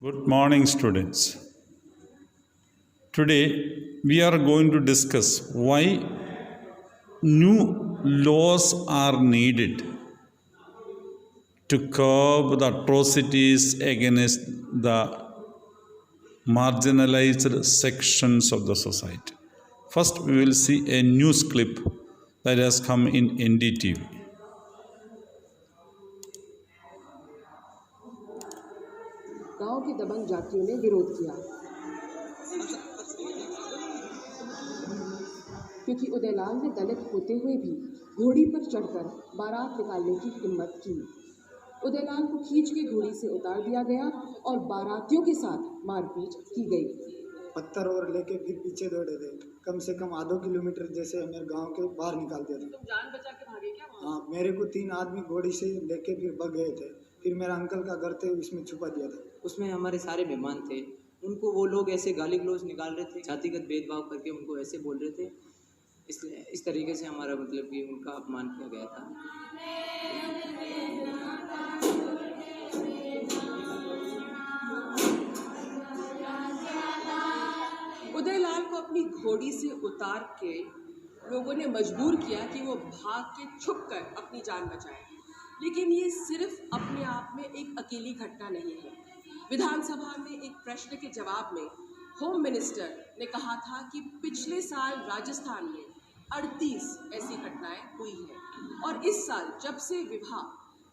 Good morning, students. Today we are going to discuss why new laws are needed to curb the atrocities against the marginalized sections of the society. First, we will see a news clip that has come in NDTV. गांव के दबंग जातियों ने विरोध किया क्योंकि उदयलाल ने दलित होते हुए भी घोड़ी पर चढ़कर बारात निकालने की हिम्मत की। उदयलाल को खींच के घोड़ी से उतार दिया गया और बारातियों के साथ मारपीट की गई। पत्थर और लेके फिर पीछे दौड़े थे। कम से कम आधो किलोमीटर जैसे मेरे गांव के बाहर निकाल दिया था। तुम जान बचा के भागे क्या? हाँ, मेरे को 3 आदमी घोड़ी से लेके फिर भाग गए थे। फिर मेरा अंकल का घर थे, इसमें छुपा दिया था। उसमें हमारे सारे मेहमान थे, उनको वो लोग ऐसे गाली गलौज निकाल रहे थे, जातिगत भेदभाव करके उनको ऐसे बोल रहे थे। इस तरीके से हमारा मतलब कि उनका अपमान किया गया था। उदयलाल को अपनी घोड़ी से उतार के लोगों ने मजबूर किया कि वो भाग के छुप कर अपनी जान बचाए। लेकिन ये सिर्फ अपने आप में एक अकेली घटना नहीं है। विधानसभा में एक प्रश्न के जवाब में होम मिनिस्टर ने कहा था कि पिछले साल राजस्थान में 38 ऐसी घटनाएं हुई हैं और इस साल जब से विवाह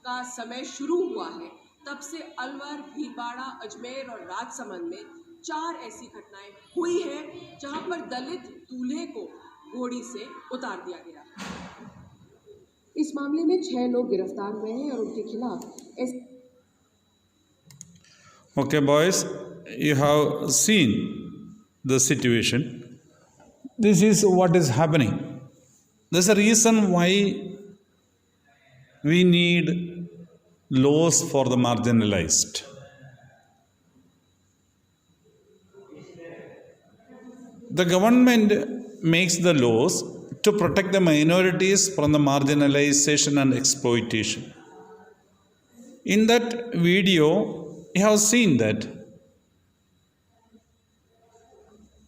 का समय शुरू हुआ है तब से अलवर, भीलवाड़ा, अजमेर और राजसमंद में 4 ऐसी घटनाएं हुई हैं जहां पर दलित दूल्हे को घोड़ी से उतार दिया गया। इस मामले में 6 लोग गिरफ्तार हुए हैं और उनके खिलाफ Okay, boys, you have seen the situation. This is what is happening. There's a reason why we need laws for the marginalized. The government makes the laws to protect the minorities from the marginalization and exploitation. In that video, you have seen that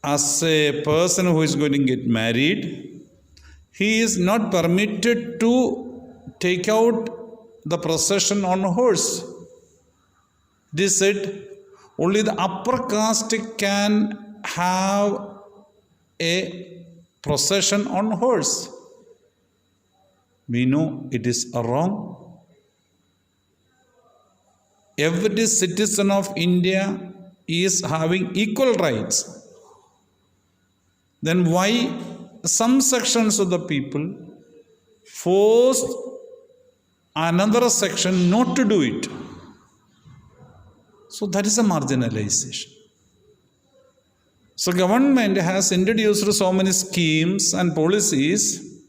as a person who is going to get married, he is not permitted to take out the procession on a horse. It is said only the upper caste can have a procession on horse. We know it is wrong. Every citizen of India is having equal rights. Then why some sections of the people force another section not to do it? So that is a marginalization. So government has introduced so many schemes and policies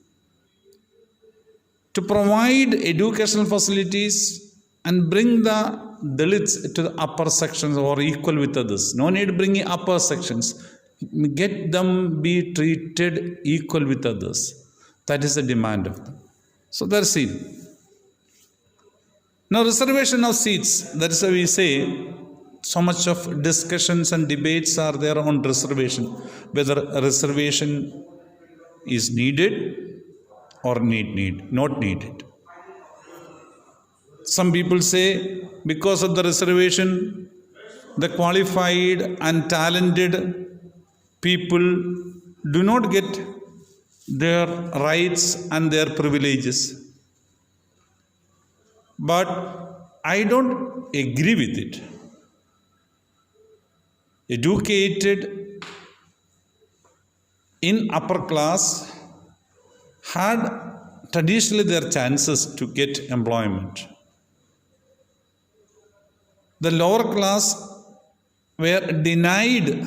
to provide educational facilities and bring the Dalits to the upper sections or equal with others. No need bringing upper sections. Get them be treated equal with others. That is the demand of them. So that's it. Now reservation of seats. That is why we say so much of discussions and debates are there on reservation. Whether a reservation is needed or not needed. Some people say because of the reservation, the qualified and talented people do not get their rights and their privileges. But I don't agree with it. Educated in upper class had traditionally their chances to get employment. The lower class were denied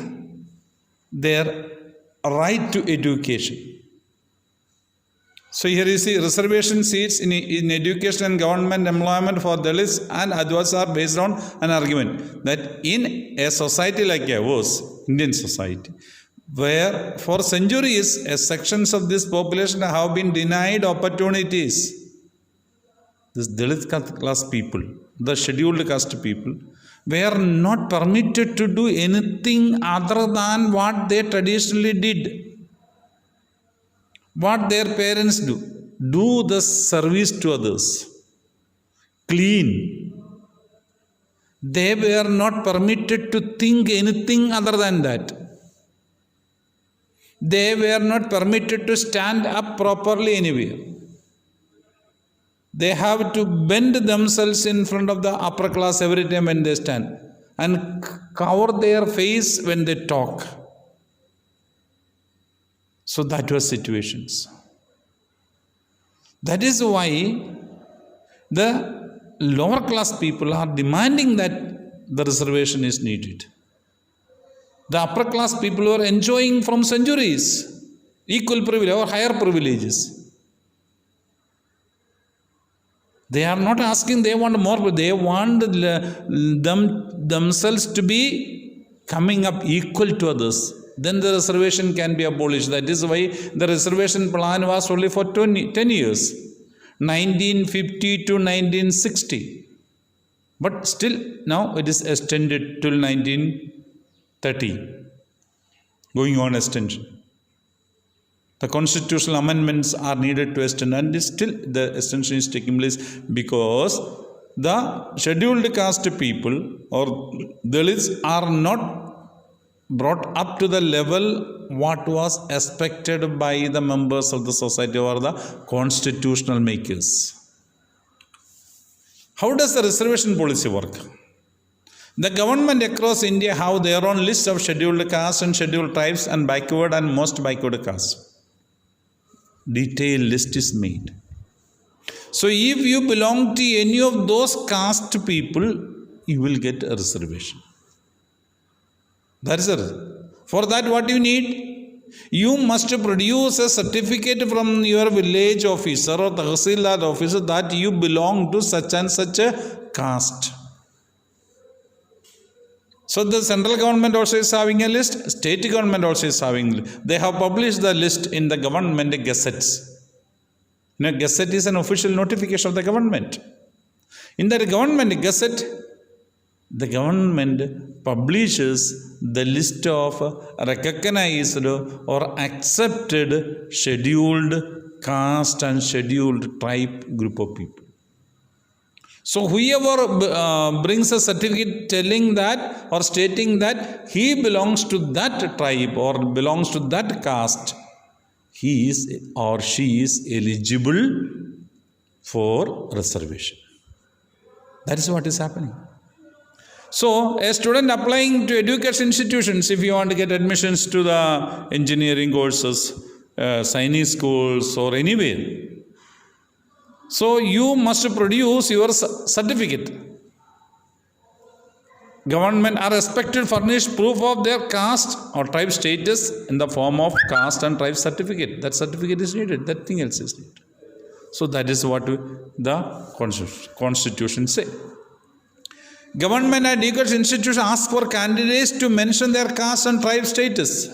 their right to education. So here you see reservation seats in education and government employment for Dalits and Adivas are based on an argument that in a society like ours, Indian society, where for centuries sections of this population have been denied opportunities, this Dalit class people, the scheduled caste people, were not permitted to do anything other than what they traditionally did. What their parents do the service to others, clean. They were not permitted to think anything other than that. They were not permitted to stand up properly anywhere. They have to bend themselves in front of the upper class every time when they stand and cover their face when they talk. So that was situations. That is why the lower class people are demanding that the reservation is needed. The upper class people were enjoying from centuries equal privilege or higher privileges. They are not asking, they want more, but they want themselves to be coming up equal to others. Then the reservation can be abolished. That is why the reservation plan was only for 10 years, 1950 to 1960. But still, now it is extended till 1930, going on extension. The constitutional amendments are needed to extend, and still the extension is taking place because the scheduled caste people or Dalits are not brought up to the level what was expected by the members of the society or the constitutional makers. How does the reservation policy work? The government across India have their own list of scheduled castes and scheduled tribes and backward and most backward castes. Detailed list is made. So if you belong to any of those caste people, you will get a reservation. That is it. For that, what you need? You must produce a certificate from your village officer or Tahsildar officer that you belong to such and such a caste. So the central government also is having a list, state government also is having. They have published the list in the government gazettes. Now, gazette is an official notification of the government. In that government gazette, the government publishes the list of recognized or accepted scheduled caste and scheduled tribe group of people. So whoever brings a certificate telling that or stating that he belongs to that tribe or belongs to that caste, he is or she is eligible for reservation. That is what is happening. So a student applying to education institutions, if you want to get admissions to the engineering courses, Sainik schools or anywhere, so you must produce your certificate. Government are expected to furnish proof of their caste or tribe status in the form of caste and tribe certificate. That certificate is needed. Nothing else is needed. So that is what the Constitution say. Government and education institutions ask for candidates to mention their caste and tribe status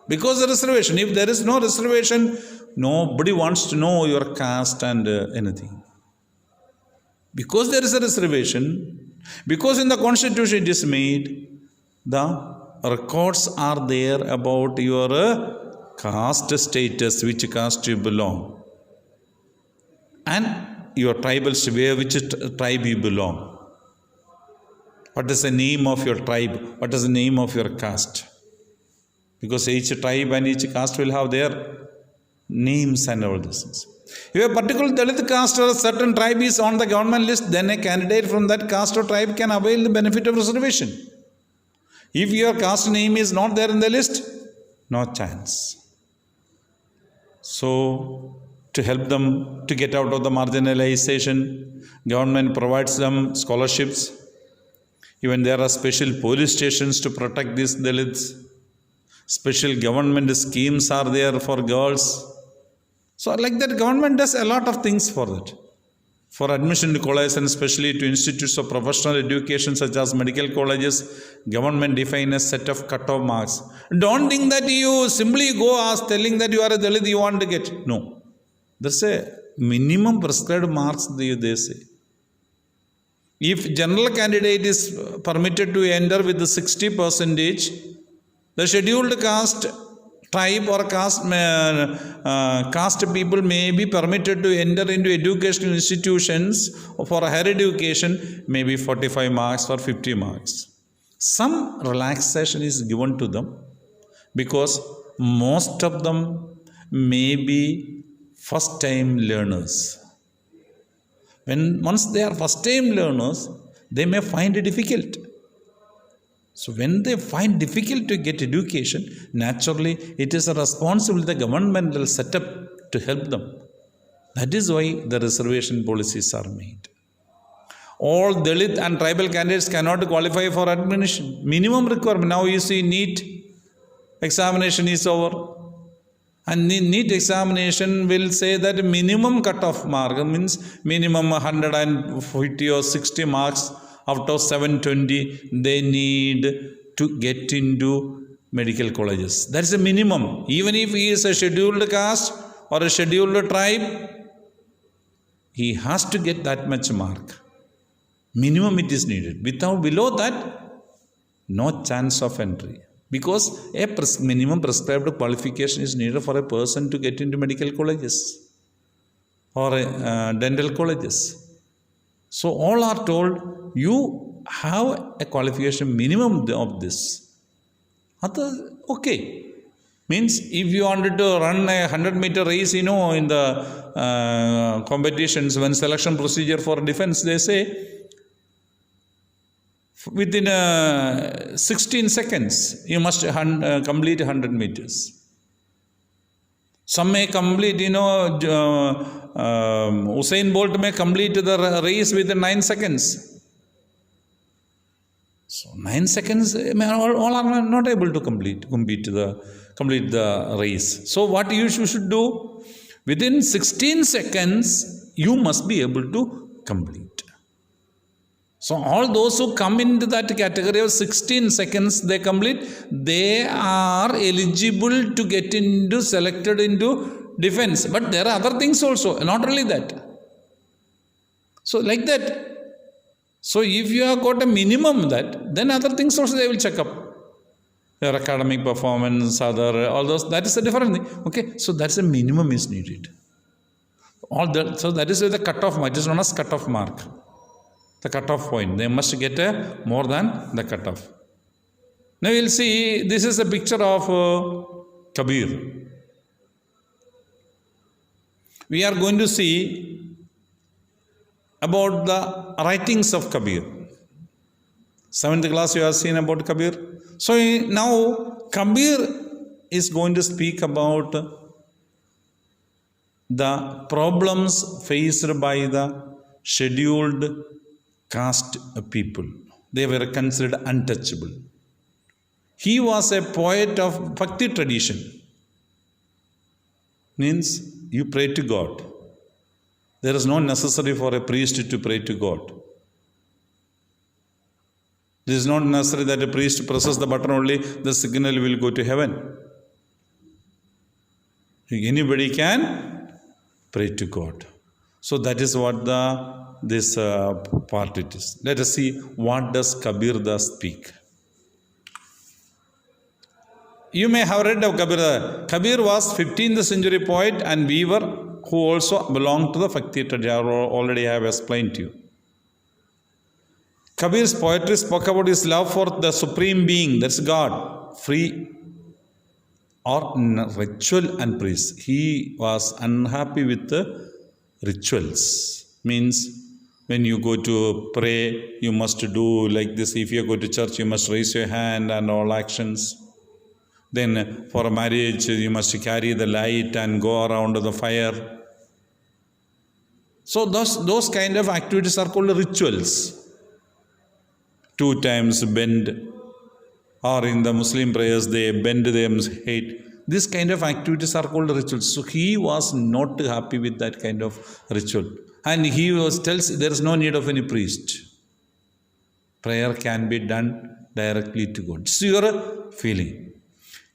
because the reservation. If there is no reservation, nobody wants to know your caste and anything. Because there is a reservation, because in the Constitution it is made, the records are there about your caste status, which caste you belong, and your tribal which tribe you belong. What is the name of your tribe? What is the name of your caste? Because each tribe and each caste will have their names and all these things. If a particular Dalit caste or a certain tribe is on the government list, then a candidate from that caste or tribe can avail the benefit of reservation. If your caste name is not there in the list, no chance. So, to help them to get out of the marginalization, government provides them scholarships. Even there are special police stations to protect these Dalits. Special government schemes are there for girls. So like that, government does a lot of things for that. For admission to colleges and especially to institutes of professional education such as medical colleges, government define a set of cut-off marks. Don't think that you simply go as telling that you are a Dalit, you want to get. No. There's a minimum prescribed marks they say. If general candidate is permitted to enter with the 60%, the scheduled caste tribe or caste people may be permitted to enter into educational institutions for higher education, maybe 45 marks or 50 marks. Some relaxation is given to them because most of them may be first time learners. Once they are first time learners, they may find it difficult. So when they find difficult to get education, naturally it is a responsibility of the governmental setup to help them. That is why the reservation policies are made. All Dalit and tribal candidates cannot qualify for admission. Minimum requirement. Now you see NEET examination is over. And the NEET examination will say that minimum cutoff mark means minimum 150 or 60 marks out of 720 they need to get into medical colleges. That is a minimum. Even if he is a scheduled caste or a scheduled tribe, he has to get that much mark. Minimum it is needed. Below that, no chance of entry. Because a minimum prescribed qualification is needed for a person to get into medical colleges or dental colleges. So all are told, you have a qualification minimum of this. Okay. Means if you wanted to run a 100-meter race, in the competitions, when selection procedure for defense, they say, within 16 seconds, you must complete 100 meters. Some may complete, Usain Bolt may complete the race within 9 seconds. So 9 seconds, all are not able to complete the race. So what you should do, within 16 seconds, you must be able to complete. So all those who come into that category of 16 seconds they complete, they are eligible to get selected into defense. But there are other things also, not only that. So like that. So if you have got a minimum that, then other things also they will check up. Your academic performance, all those, that is a different thing. Okay, so that's a minimum is needed. So that is the cutoff mark. It is known as cutoff mark. The cutoff point. They must get more than the cutoff. Now we will see, this is a picture of Kabir. We are going to see about the writings of Kabir. 7th class you have seen about Kabir. So now Kabir is going to speak about the problems faced by the scheduled caste people. They were considered untouchable. He was a poet of Bhakti tradition. Means you pray to God. There is no necessary for a priest to pray to God. It is not necessary that a priest presses the button only, the signal will go to heaven. Anybody can pray to God. So that is what this part it is. Let us see what does Kabir Das speak. You may have read of Kabir. Kabir was 15th century poet and weaver who also belonged to the Bhakti tradition. I already have explained to you. Kabir's poetry spoke about his love for the Supreme Being, that's God, free or ritual and praise. He was unhappy with the rituals. Means when you go to pray, you must do like this. If you go to church, you must raise your hand and all actions. Then for a marriage, you must carry the light and go around the fire. So those kind of activities are called rituals. 2 times bend, or in the Muslim prayers, they bend their head. This kind of activities are called rituals. So he was not happy with that kind of ritual. And he tells there is no need of any priest. Prayer can be done directly to God. It's your feeling.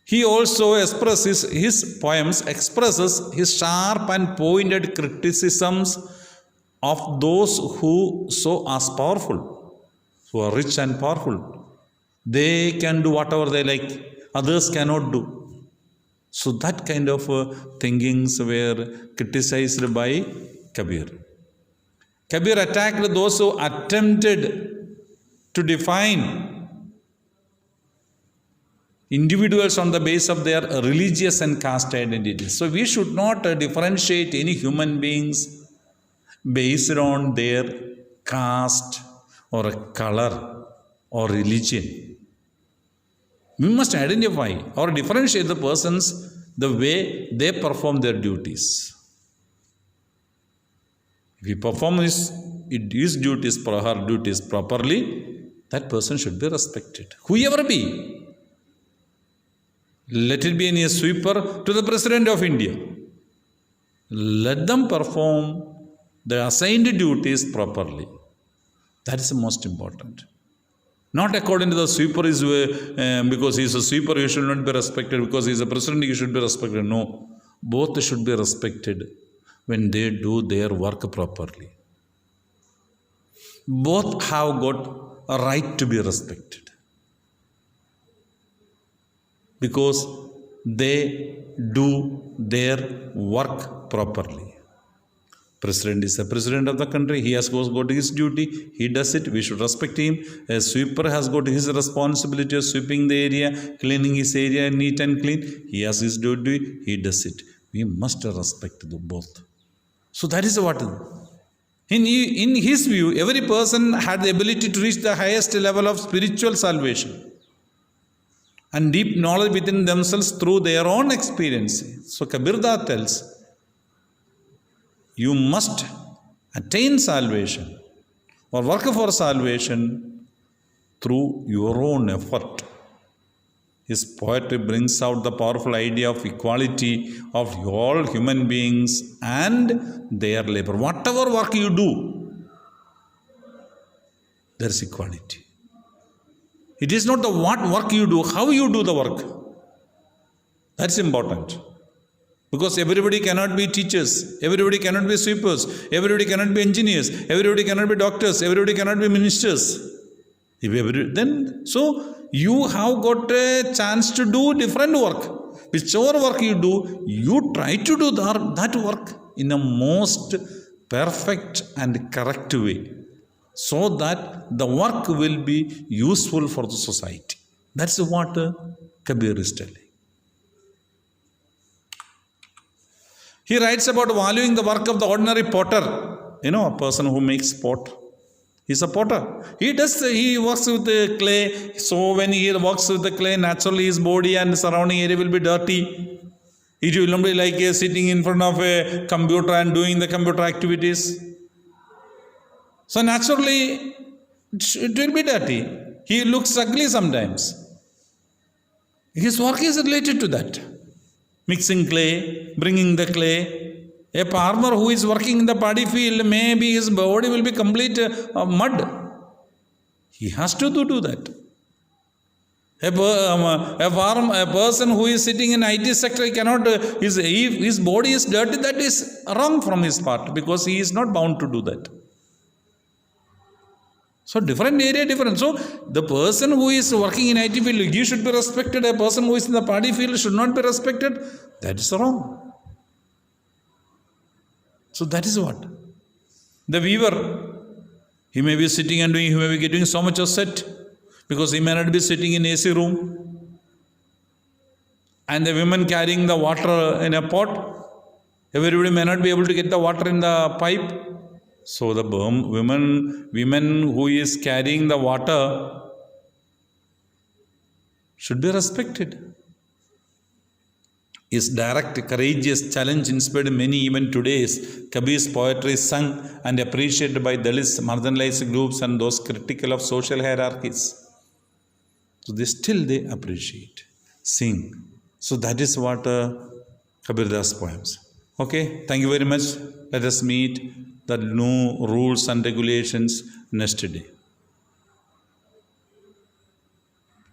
He also expresses, his poems expresses his sharp and pointed criticisms of those who so as powerful, who are rich and powerful. They can do whatever they like, others cannot do. So that kind of thinkings were criticized by Kabir. Kabir attacked those who attempted to define individuals on the basis of their religious and caste identities. So we should not differentiate any human beings based on their caste or color or religion. We must identify or differentiate the persons the way they perform their duties. If he performs his duties or her duties properly, that person should be respected. Whoever be. Let it be any sweeper to the President of India. Let them perform the assigned duties properly. That is the most important. Not according to the sweeper is because he is a sweeper, he should not be respected. Because he is a president, he should be respected. No. Both should be respected when they do their work properly. Both have got a right to be respected. Because they do their work properly. President is the president of the country. He has got his duty. He does it. We should respect him. A sweeper has got his responsibility of sweeping the area, cleaning his area neat and clean. He has his duty. He does it. We must respect both. So that is what. In his view, every person had the ability to reach the highest level of spiritual salvation and deep knowledge within themselves through their own experience. So Kabirdas tells, you must attain salvation or work for salvation through your own effort. His poetry brings out the powerful idea of equality of all human beings and their labor. Whatever work you do, there is equality. It is not the what work you do, how you do the work. That's important. Because everybody cannot be teachers, everybody cannot be sweepers, everybody cannot be engineers, everybody cannot be doctors, everybody cannot be ministers. So you have got a chance to do different work. Whichever work you do, you try to do that work in a most perfect and correct way, so that the work will be useful for the society. That's what Kabir is telling. He writes about valuing the work of the ordinary potter. You know, a person who makes pot. He's a potter. He works with the clay. So when he works with the clay, naturally his body and surrounding area will be dirty. It will not be like sitting in front of a computer and doing the computer activities. So naturally, it will be dirty. He looks ugly sometimes. His work is related to that. Mixing clay, bringing the clay. A farmer who is working in the paddy field, maybe his body will be complete mud. He has to do that. A person who is sitting in IT sector cannot, his body is dirty, that is wrong from his part, because he is not bound to do that. So different area, different. So the person who is working in IT field, he should be respected. A person who is in the paddy field should not be respected. That is wrong. So that is what. The weaver, he may be sitting and doing, he may be getting so much upset because he may not be sitting in AC room. And the women carrying the water in a pot, everybody may not be able to get the water in the pipe. So the women who is carrying the water should be respected. His direct, courageous challenge inspired many even today's. Kabir's poetry is sung and appreciated by Dalits, marginalized groups and those critical of social hierarchies. So they appreciate, sing. So that is what Kabirdas poems. Okay, thank you very much. Let us meet the new rules and regulations next day.